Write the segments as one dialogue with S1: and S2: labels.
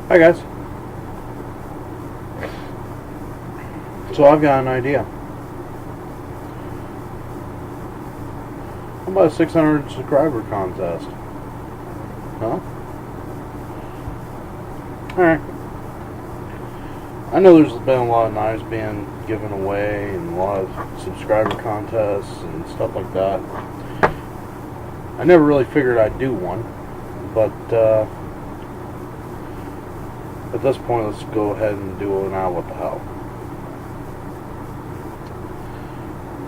S1: Hi guys. So I've got an idea. How about a 600 subscriber contest? Huh? Alright. I know there's been a lot of knives being given away and a lot of subscriber contests and stuff like that. I never really figured I'd do one, but at this point, let's go ahead and do it now. What the hell?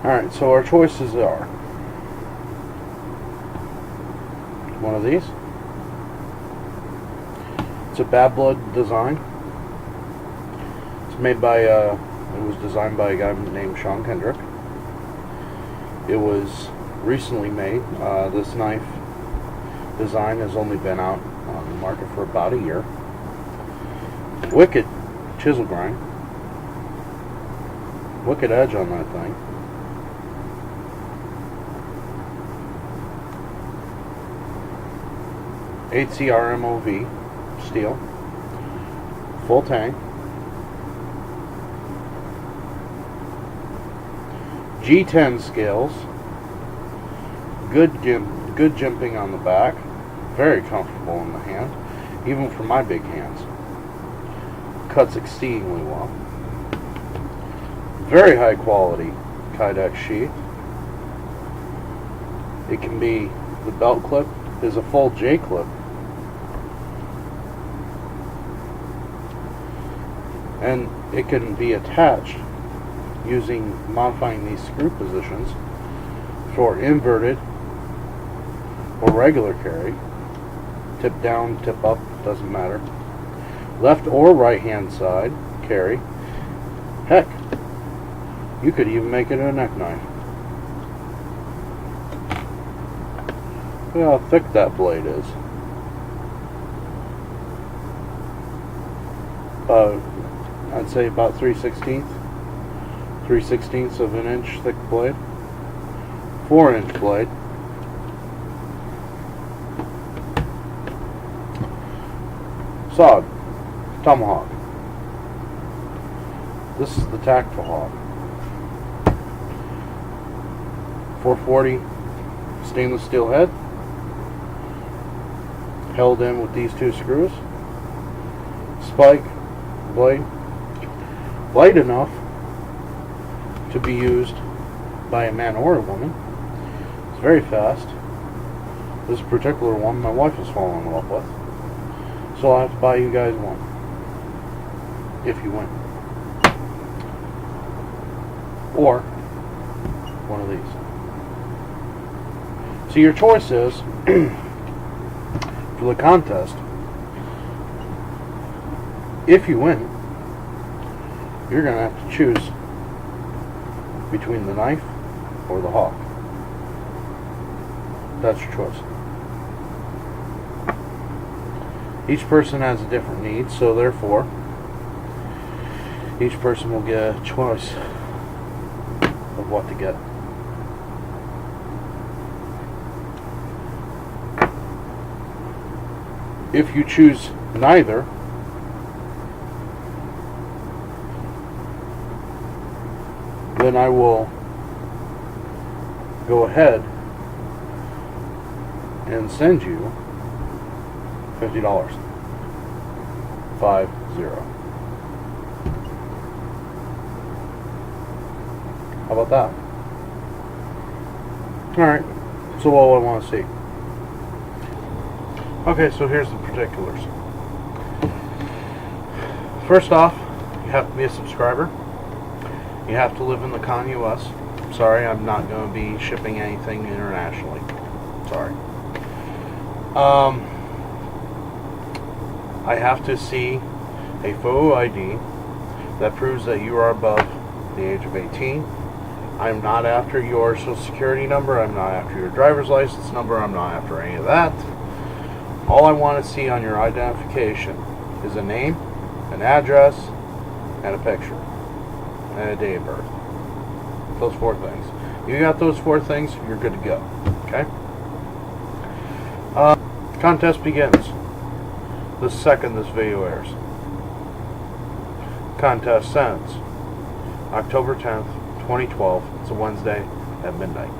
S1: Alright, so our choices are one of these. It's a Bad Blood design. It's made by, it was designed by a guy named Sean Kendrick. It was recently made. This knife design has only been out on the market for about a year. Wicked chisel grind. Wicked edge on that thing. HCRMOV steel. Full tang. G10 scales. Good jimping on the back. Very comfortable in the hand, even for my big hands. Cuts exceedingly well. Very high quality Kydex sheath. It can be, the belt clip is a full J clip. And it can be attached modifying these screw positions for inverted or regular carry. Tip down, tip up, doesn't matter. Left or right hand side carry. Heck, you could even make it a neck knife. Look how thick that blade is. I'd say about 3/16 of an inch thick blade. 4-inch blade. Sawed. Tomahawk. This is the tactful hawk. 440 stainless steel head, held in with these two screws. Spike blade, light enough to be used by a man or a woman. It's very fast. This particular one my wife has fallen in love with, so I'll have to buy you guys one if you win, or one of these. So your choice is for the contest. If you win, you're going to have to choose between the knife or the hawk. That's your choice. Each person has a different need, so therefore each person will get a choice of what to get. If you choose neither, then I will go ahead and send you $50. 50. How about that? Alright, so what do I want to see? Okay, so here's the particulars. First off, you have to be a subscriber. You have to live in the CONUS. Sorry, I'm not going to be shipping anything internationally. Sorry. I have to see a photo ID that proves that you are above the age of 18. I'm not after your social security number. I'm not after your driver's license number. I'm not after any of that. All I want to see on your identification is a name, an address, and a picture, and a date of birth. Those 4 things. You got those 4 things, you're good to go. Okay? Contest begins. the second this video airs. Contest ends October 10th, 2012. It's a Wednesday at midnight.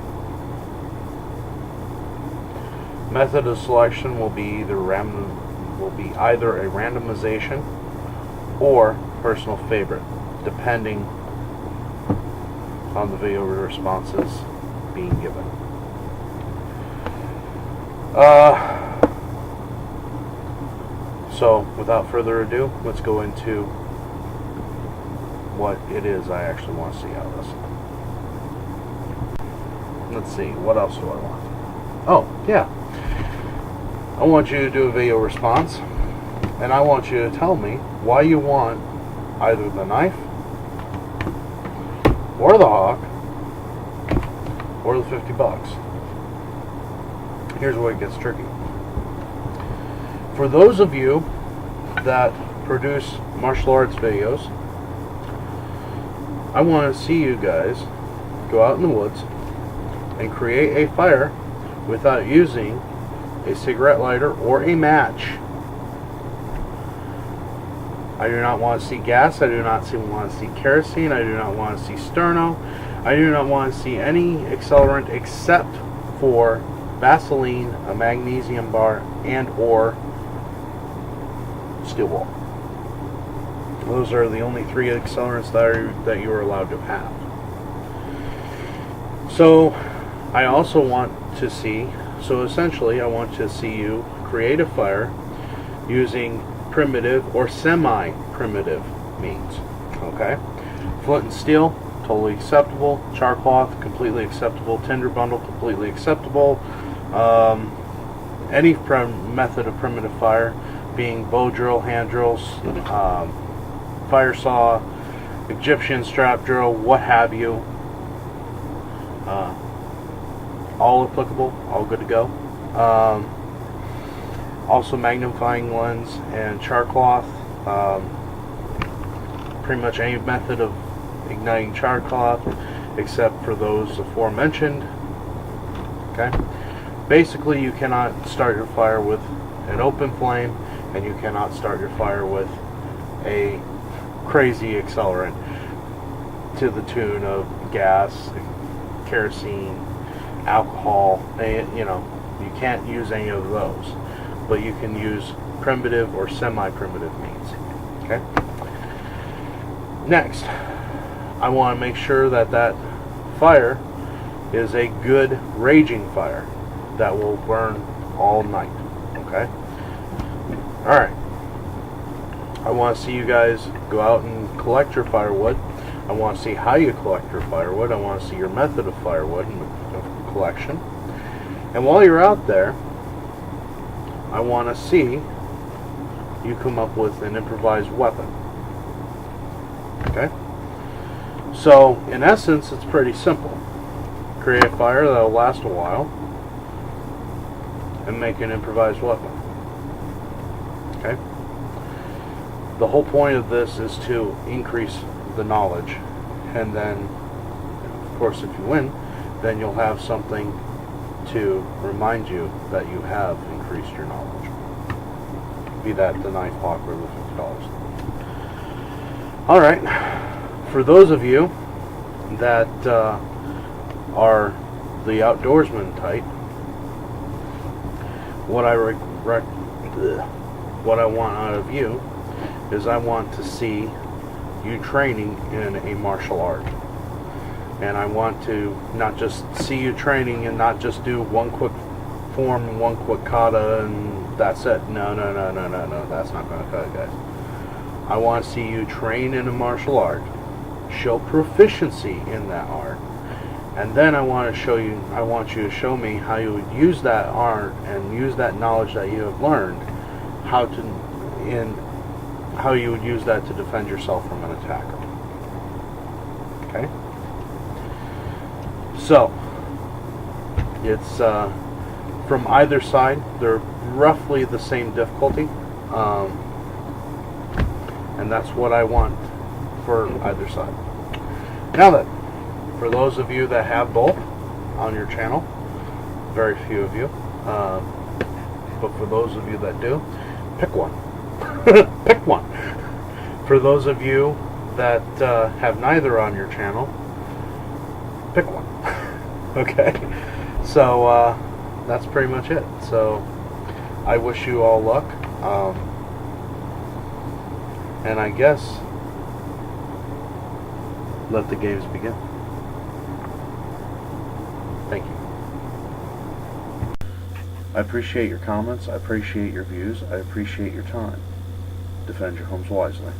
S1: Method of selection will be either a randomization or personal favorite, depending on the video responses being given. So, without further ado, let's go into what it is I actually want to see out of this. Let's see, what else do I want? Oh, yeah. I want you to do a video response, and I want you to tell me why you want either the knife, or the hawk, or the $50. Here's where it gets tricky. For those of you that produce martial arts videos, I want to see you guys go out in the woods and create a fire without using a cigarette lighter or a match. I do not want to see gas. I do not want to see kerosene. I do not want to see sterno. I do not want to see any accelerant except for Vaseline, a magnesium bar, and or steel wool. Those are the only 3 accelerants that you are allowed to have. So I also want to see, essentially I want to see you create a fire using primitive or semi-primitive means. Okay? Flint and steel, totally acceptable. Char cloth, completely acceptable. Tinder bundle, completely acceptable. Any method of primitive fire, being bow drill, hand drills, fire saw, Egyptian strap drill, what have you, all applicable, all good to go. Also magnifying lens and char cloth, pretty much any method of igniting char cloth except for those aforementioned. Okay, basically you cannot start your fire with an open flame, and you cannot start your fire with a crazy accelerant to the tune of gas, kerosene, alcohol. You know, you can't use any of those, but you can use primitive or semi-primitive means. Okay. Next, I want to make sure that that fire is a good raging fire that will burn all night. Okay. All right. I want to see you guys go out and collect your firewood. I want to see how you collect your firewood. I want to see your method of firewood and collection. And while you're out there, I want to see you come up with an improvised weapon. Okay? So, in essence, it's pretty simple. Create a fire that will last a while and make an improvised weapon. Okay? The whole point of this is to increase the knowledge, and then, of course, if you win, then you'll have something to remind you that you have increased your knowledge. Be that the knife, hawk, or the $50. Alright, for those of you that are the outdoorsman type, what I want out of you is I want to see you training in a martial art. And I want to not just see you training and not just do one quick form and one quick kata and that's it. No. That's not going to cut it, guys. I want to see you train in a martial art, show proficiency in that art, and then I want you to show me how you would use that art and use that knowledge that you have learned, how you would use that to defend yourself from an attacker. Okay? So, it's from either side. They're roughly the same difficulty, and that's what I want for either side. Now then, for those of you that have both on your channel, very few of you, but for those of you that do, pick one. Pick one. For those of you that have neither on your channel, pick one. Okay? So that's pretty much it. So I wish you all luck. And I guess let the games begin. Thank you. I appreciate your comments. I appreciate your views. I appreciate your time. Defend your homes wisely.